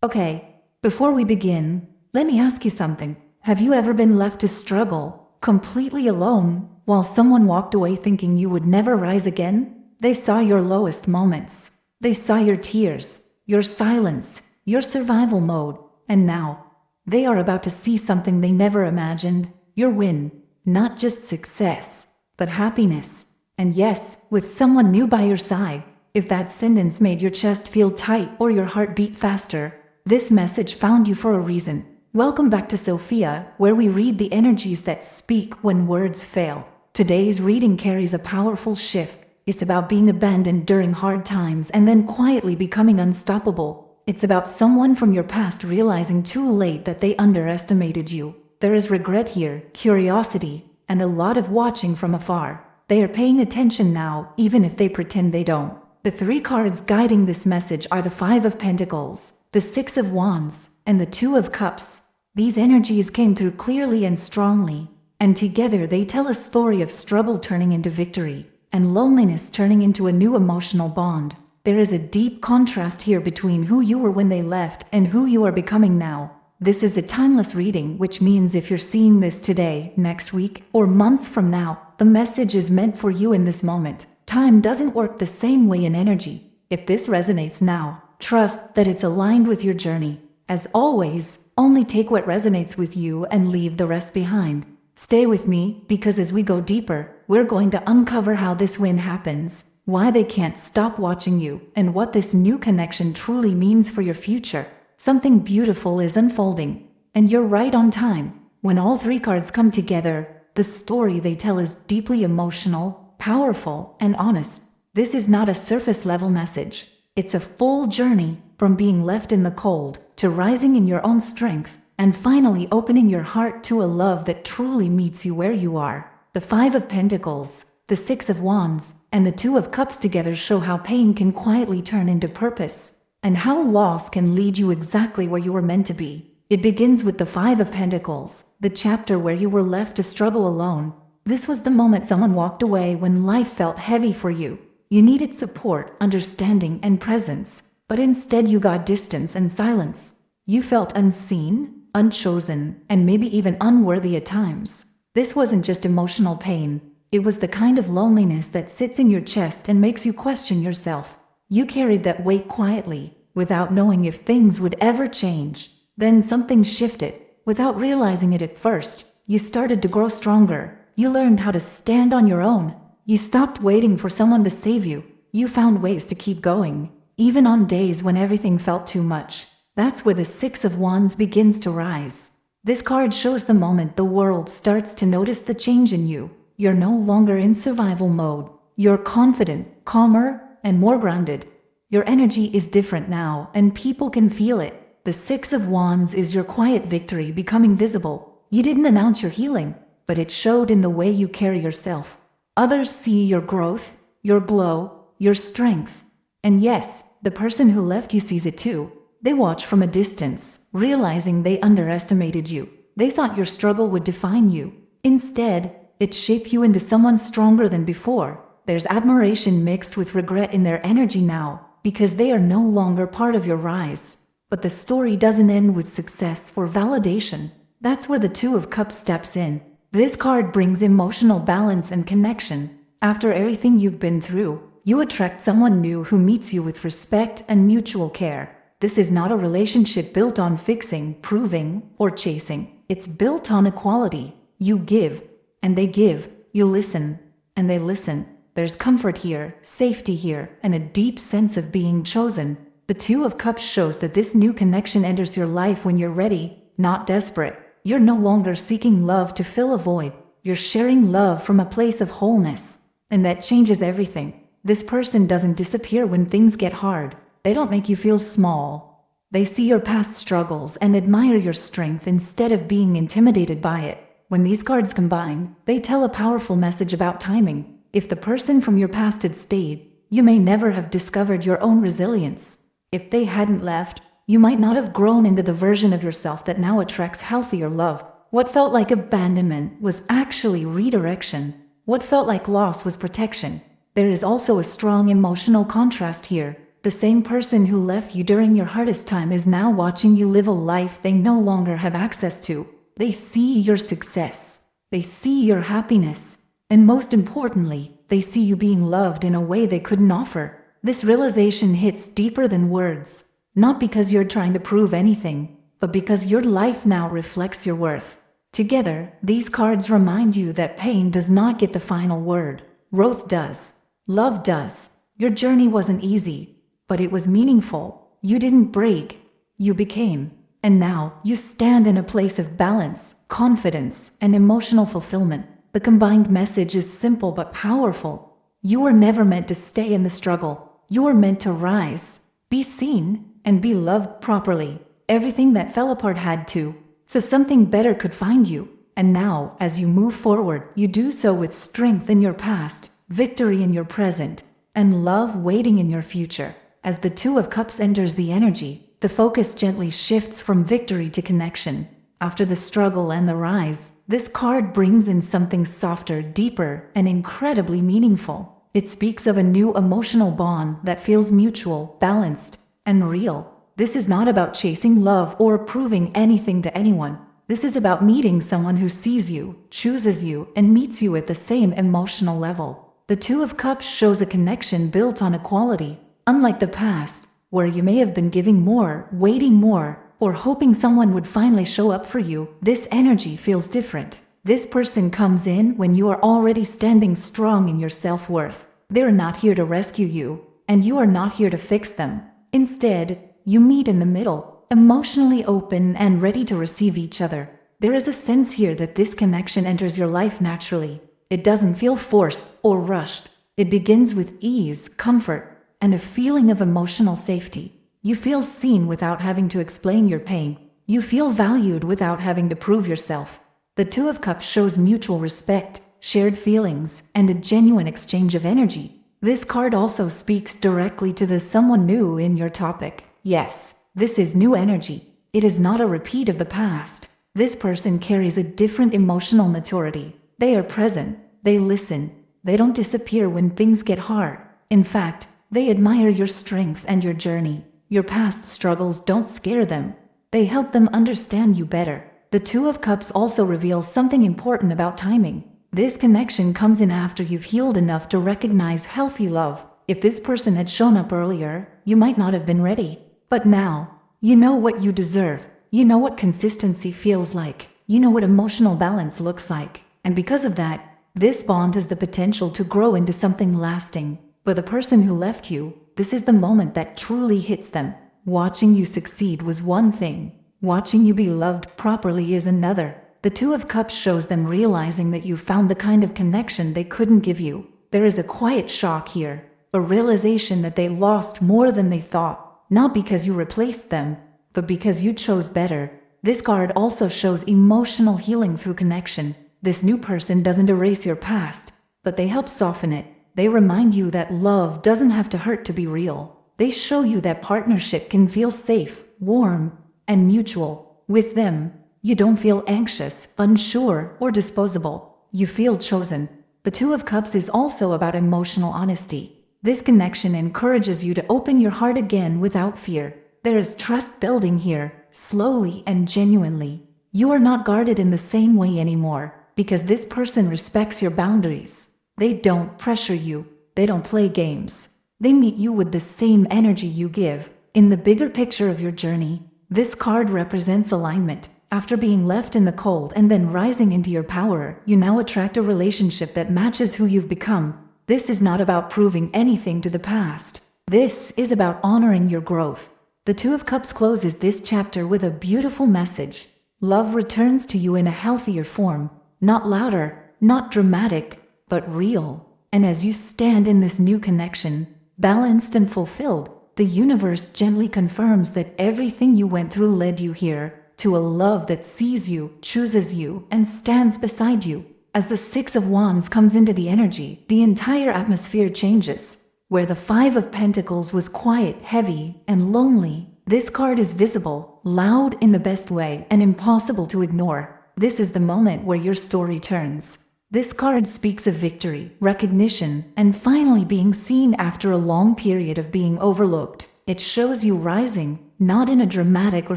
Okay, before we begin, let me ask you something. Have you ever been left to struggle, completely alone, while someone walked away thinking you would never rise again? They saw your lowest moments. They saw your tears, your silence, your survival mode, and now, they are about to see something they never imagined, your win, not just success, but happiness. And yes, with someone new by your side. If that sentence made your chest feel tight or your heart beat faster, this message found you for a reason. Welcome back to Sophia, where we read the energies that speak when words fail. Today's reading carries a powerful shift. It's about being abandoned during hard times and then quietly becoming unstoppable. It's about someone from your past realizing too late that they underestimated you. There is regret here, curiosity, and a lot of watching from afar. They are paying attention now, even if they pretend they don't. The three cards guiding this message are the Five of Pentacles, the Six of Wands, and the Two of Cups. These energies came through clearly and strongly, and together they tell a story of struggle turning into victory, and loneliness turning into a new emotional bond. There is a deep contrast here between who you were when they left and who you are becoming now. This is a timeless reading, which means if you're seeing this today, next week, or months from now, the message is meant for you in this moment. Time doesn't work the same way in energy. If this resonates now, trust that it's aligned with your journey. As always, only take what resonates with you and leave the rest behind. Stay with me, because as we go deeper, we're going to uncover how this win happens, why they can't stop watching you, and what this new connection truly means for your future. Something beautiful is unfolding, and you're right on time. When all three cards come together, the story they tell is deeply emotional, powerful, and honest. This is not a surface-level message. It's a full journey from being left in the cold to rising in your own strength and finally opening your heart to a love that truly meets you where you are. The Five of Pentacles, the Six of Wands, and the Two of Cups together show how pain can quietly turn into purpose and how loss can lead you exactly where you were meant to be. It begins with the Five of Pentacles, the chapter where you were left to struggle alone. This was the moment someone walked away when life felt heavy for you. You needed support, understanding, and presence, but instead you got distance and silence. You felt unseen, unchosen, and maybe even unworthy at times. This wasn't just emotional pain. It was the kind of loneliness that sits in your chest and makes you question yourself. You carried that weight quietly, without knowing if things would ever change. Then something shifted. Without realizing it at first, you started to grow stronger. You learned how to stand on your own. You stopped waiting for someone to save you. You found ways to keep going, even on days when everything felt too much. That's where the Six of Wands begins to rise. This card shows the moment the world starts to notice the change in you. You're no longer in survival mode. You're confident, calmer, and more grounded. Your energy is different now, and people can feel it. The Six of Wands is your quiet victory becoming visible. You didn't announce your healing, but it showed in the way you carry yourself. Others see your growth, your glow, your strength. And yes, the person who left you sees it too. They watch from a distance, realizing they underestimated you. They thought your struggle would define you. Instead, it shaped you into someone stronger than before. There's admiration mixed with regret in their energy now, because they are no longer part of your rise. But the story doesn't end with success or validation. That's where the Two of Cups steps in. This card brings emotional balance and connection. After everything you've been through, you attract someone new who meets you with respect and mutual care. This is not a relationship built on fixing, proving, or chasing. It's built on equality. You give, and they give. You listen, and they listen. There's comfort here, safety here, and a deep sense of being chosen. The Two of Cups shows that this new connection enters your life when you're ready, not desperate. You're no longer seeking love to fill a void. You're sharing love from a place of wholeness. And that changes everything. This person doesn't disappear when things get hard. They don't make you feel small. They see your past struggles and admire your strength instead of being intimidated by it. When these cards combine, they tell a powerful message about timing. If the person from your past had stayed, you may never have discovered your own resilience. If they hadn't left, you might not have grown into the version of yourself that now attracts healthier love. What felt like abandonment was actually redirection. What felt like loss was protection. There is also a strong emotional contrast here. The same person who left you during your hardest time is now watching you live a life they no longer have access to. They see your success. They see your happiness. And most importantly, they see you being loved in a way they couldn't offer. This realization hits deeper than words. Not because you're trying to prove anything, but because your life now reflects your worth. Together, these cards remind you that pain does not get the final word. Growth does. Love does. Your journey wasn't easy, but it was meaningful. You didn't break. You became. And now, you stand in a place of balance, confidence, and emotional fulfillment. The combined message is simple but powerful. You were never meant to stay in the struggle. You were meant to rise, be seen, and be loved properly. Everything that fell apart had to, so something better could find you. And now, as you move forward, you do so with strength in your past, victory in your present, and love waiting in your future. As the Two of Cups enters the energy, the focus gently shifts from victory to connection. After the struggle and the rise, this card brings in something softer, deeper, and incredibly meaningful. It speaks of a new emotional bond that feels mutual, balanced, and real. This is not about chasing love or proving anything to anyone. This is about meeting someone who sees you, chooses you, and meets you at the same emotional level. The Two of Cups shows a connection built on equality. Unlike the past, where you may have been giving more, waiting more, or hoping someone would finally show up for you, this energy feels different. This person comes in when you are already standing strong in your self-worth. They're not here to rescue you, and you are not here to fix them. Instead, you meet in the middle, emotionally open and ready to receive each other. There is a sense here that this connection enters your life naturally. It doesn't feel forced or rushed. It begins with ease, comfort, and a feeling of emotional safety. You feel seen without having to explain your pain. You feel valued without having to prove yourself. The Two of Cups shows mutual respect, shared feelings, and a genuine exchange of energy. This card also speaks directly to the someone new in your topic. Yes, this is new energy. It is not a repeat of the past. This person carries a different emotional maturity. They are present. They listen. They don't disappear when things get hard. In fact, they admire your strength and your journey. Your past struggles don't scare them. They help them understand you better. The Two of Cups also reveals something important about timing. This connection comes in after you've healed enough to recognize healthy love. If this person had shown up earlier, you might not have been ready. But now, you know what you deserve. You know what consistency feels like. You know what emotional balance looks like. And because of that, this bond has the potential to grow into something lasting. For the person who left you, this is the moment that truly hits them. Watching you succeed was one thing. Watching you be loved properly is another. The Two of Cups shows them realizing that you found the kind of connection they couldn't give you. There is a quiet shock here, a realization that they lost more than they thought. Not because you replaced them, but because you chose better. This card also shows emotional healing through connection. This new person doesn't erase your past, but they help soften it. They remind you that love doesn't have to hurt to be real. They show you that partnership can feel safe, warm, and mutual. With them, you don't feel anxious, unsure, or disposable. You feel chosen. The Two of Cups is also about emotional honesty. This connection encourages you to open your heart again without fear. There is trust building here, slowly and genuinely. You are not guarded in the same way anymore, because this person respects your boundaries. They don't pressure you. They don't play games. They meet you with the same energy you give. In the bigger picture of your journey, this card represents alignment. After being left in the cold and then rising into your power, you now attract a relationship that matches who you've become. This is not about proving anything to the past. This is about honoring your growth. The Two of Cups closes this chapter with a beautiful message. Love returns to you in a healthier form, not louder, not dramatic, but real. And as you stand in this new connection, balanced and fulfilled, the universe gently confirms that everything you went through led you here, to a love that sees you, chooses you, and stands beside you. As the Six of Wands comes into the energy, the entire atmosphere changes. Where the Five of Pentacles was quiet, heavy, and lonely, this card is visible, loud in the best way, and impossible to ignore. This is the moment where your story turns. This card speaks of victory, recognition, and finally being seen after a long period of being overlooked. It shows you rising, not in a dramatic or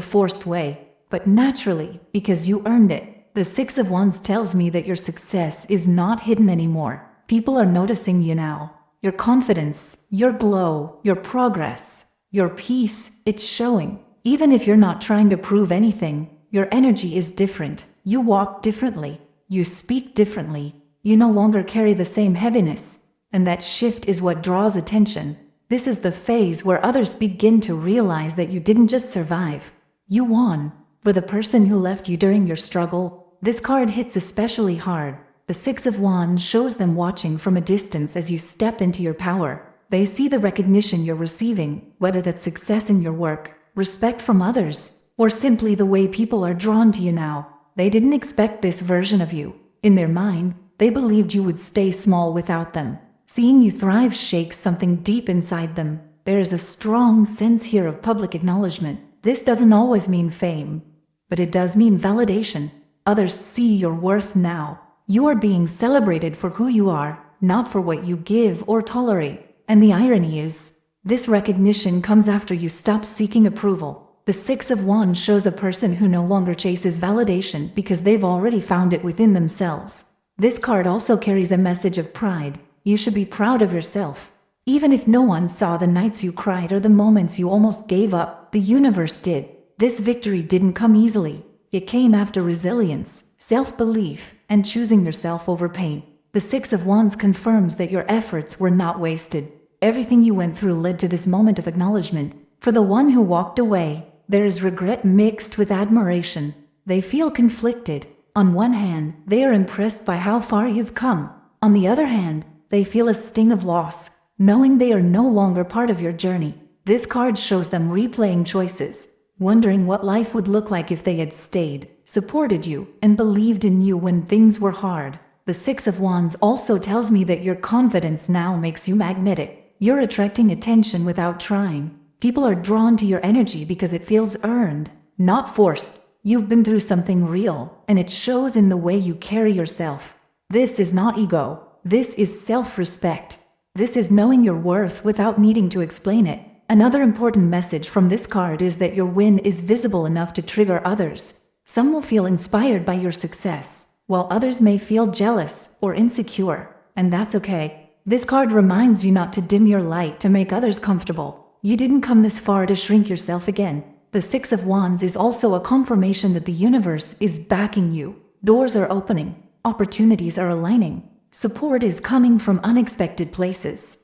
forced way, but naturally, because you earned it. The Six of Wands tells me that your success is not hidden anymore. People are noticing you now. Your confidence, your glow, your progress, your peace, it's showing. Even if you're not trying to prove anything, your energy is different. You walk differently. You speak differently. You no longer carry the same heaviness. And that shift is what draws attention. This is the phase where others begin to realize that you didn't just survive. You won. For the person who left you during your struggle, this card hits especially hard. The Six of Wands shows them watching from a distance as you step into your power. They see the recognition you're receiving, whether that's success in your work, respect from others, or simply the way people are drawn to you now. They didn't expect this version of you. In their mind, they believed you would stay small without them. Seeing you thrive shakes something deep inside them. There is a strong sense here of public acknowledgement. This doesn't always mean fame, but it does mean validation. Others see your worth now. You are being celebrated for who you are, not for what you give or tolerate. And the irony is, this recognition comes after you stop seeking approval. The Six of Wands shows a person who no longer chases validation because they've already found it within themselves. This card also carries a message of pride. You should be proud of yourself. Even if no one saw the nights you cried or the moments you almost gave up, the universe did. This victory didn't come easily. It came after resilience, self-belief, and choosing yourself over pain. The Six of Wands confirms that your efforts were not wasted. Everything you went through led to this moment of acknowledgement. For the one who walked away, there is regret mixed with admiration. They feel conflicted. On one hand, they are impressed by how far you've come. On the other hand, they feel a sting of loss, knowing they are no longer part of your journey. This card shows them replaying choices, wondering what life would look like if they had stayed, supported you, and believed in you when things were hard. The Six of Wands also tells me that your confidence now makes you magnetic. You're attracting attention without trying. People are drawn to your energy because it feels earned, not forced. You've been through something real, and it shows in the way you carry yourself. This is not ego. This is self-respect. This is knowing your worth without needing to explain it. Another important message from this card is that your win is visible enough to trigger others. Some will feel inspired by your success, while others may feel jealous or insecure, and that's okay. This card reminds you not to dim your light to make others comfortable. You didn't come this far to shrink yourself again. The Six of Wands is also a confirmation that the universe is backing you. Doors are opening. Opportunities are aligning. Support is coming from unexpected places.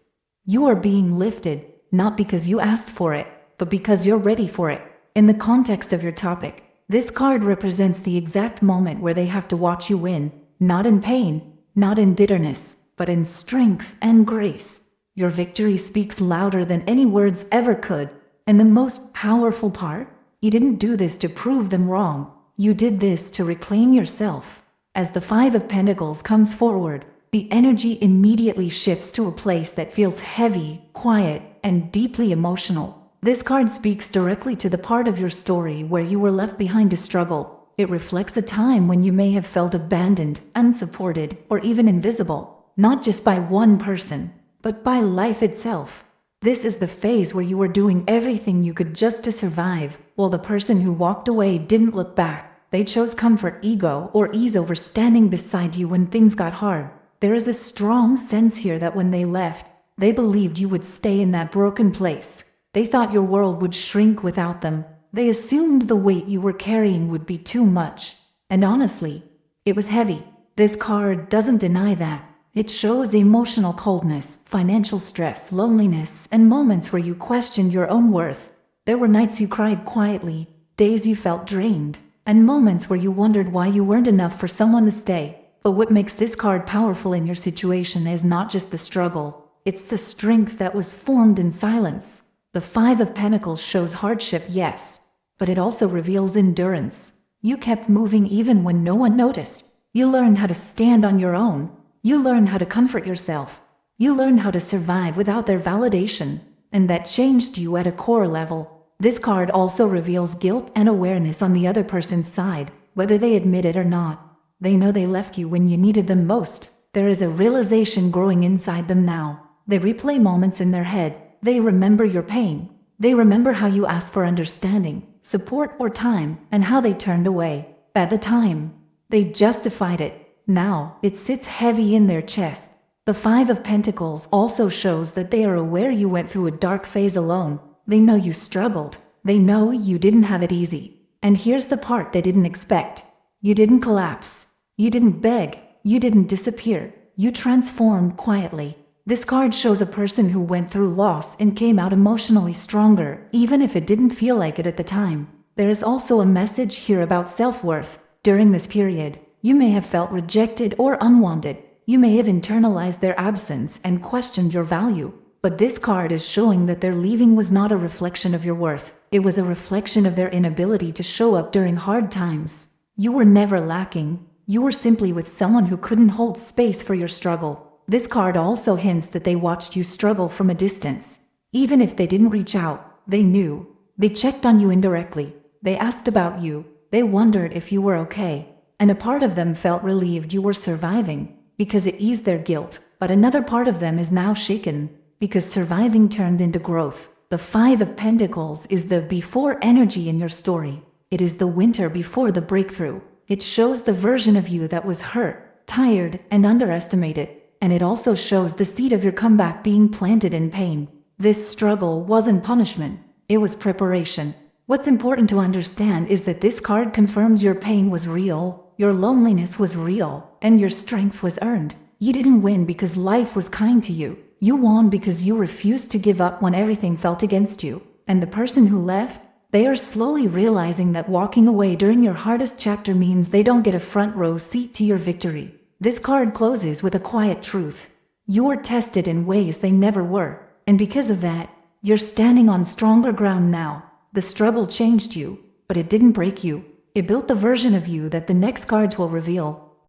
You are being lifted, not because you asked for it, but because you're ready for it. In the context of your topic, this card represents the exact moment where they have to watch you win, not in pain, not in bitterness, but in strength and grace. Your victory speaks louder than any words ever could. And the most powerful part? You didn't do this to prove them wrong. You did this to reclaim yourself. As the Five of Pentacles comes forward, the energy immediately shifts to a place that feels heavy, quiet, and deeply emotional. This card speaks directly to the part of your story where you were left behind to struggle. It reflects a time when you may have felt abandoned, unsupported, or even invisible, not just by one person, but by life itself. This is the phase where you were doing everything you could just to survive, while the person who walked away didn't look back. They chose comfort, ego, or ease over standing beside you when things got hard. There is a strong sense here that when they left, they believed you would stay in that broken place. They thought your world would shrink without them. They assumed the weight you were carrying would be too much. And honestly, it was heavy. This card doesn't deny that. It shows emotional coldness, financial stress, loneliness, and moments where you questioned your own worth. There were nights you cried quietly, days you felt drained, and moments where you wondered why you weren't enough for someone to stay. But what makes this card powerful in your situation is not just the struggle, it's the strength that was formed in silence. The Five of Pentacles shows hardship, yes, but it also reveals endurance. You kept moving even when no one noticed. You learned how to stand on your own. You learned how to comfort yourself. You learned how to survive without their validation, and that changed you at a core level. This card also reveals guilt and awareness on the other person's side, whether they admit it or not. They know they left you when you needed them most. There is a realization growing inside them now. They replay moments in their head. They remember your pain. They remember how you asked for understanding, support, or time, and how they turned away. At the time, they justified it. Now, it sits heavy in their chest. The Five of Pentacles also shows that they are aware you went through a dark phase alone. They know you struggled. They know you didn't have it easy. And here's the part they didn't expect. You didn't collapse. You didn't beg. You didn't disappear. You transformed quietly. This card shows a person who went through loss and came out emotionally stronger, even if it didn't feel like it at the time. There is also a message here about self-worth. During this period, you may have felt rejected or unwanted. You may have internalized their absence and questioned your value. But this card is showing that their leaving was not a reflection of your worth. It was a reflection of their inability to show up during hard times. You were never lacking. You were simply with someone who couldn't hold space for your struggle. This card also hints that they watched you struggle from a distance. Even if they didn't reach out, they knew. They checked on you indirectly. They asked about you. They wondered if you were okay. And a part of them felt relieved you were surviving, because it eased their guilt. But another part of them is now shaken, because surviving turned into growth. The Five of Pentacles is the before energy in your story. It is the winter before the breakthrough. It shows the version of you that was hurt, tired, and underestimated. And it also shows the seed of your comeback being planted in pain. This struggle wasn't punishment. It was preparation. What's important to understand is that this card confirms your pain was real, your loneliness was real, and your strength was earned. You didn't win because life was kind to you. You won because you refused to give up when everything felt against you. And the person who left, they are slowly realizing that walking away during your hardest chapter means they don't get a front row seat to your victory. This card closes with a quiet truth. You were tested in ways they never were. And because of that, you're standing on stronger ground now. The struggle changed you, but it didn't break you. It built the version of you that the next cards will reveal.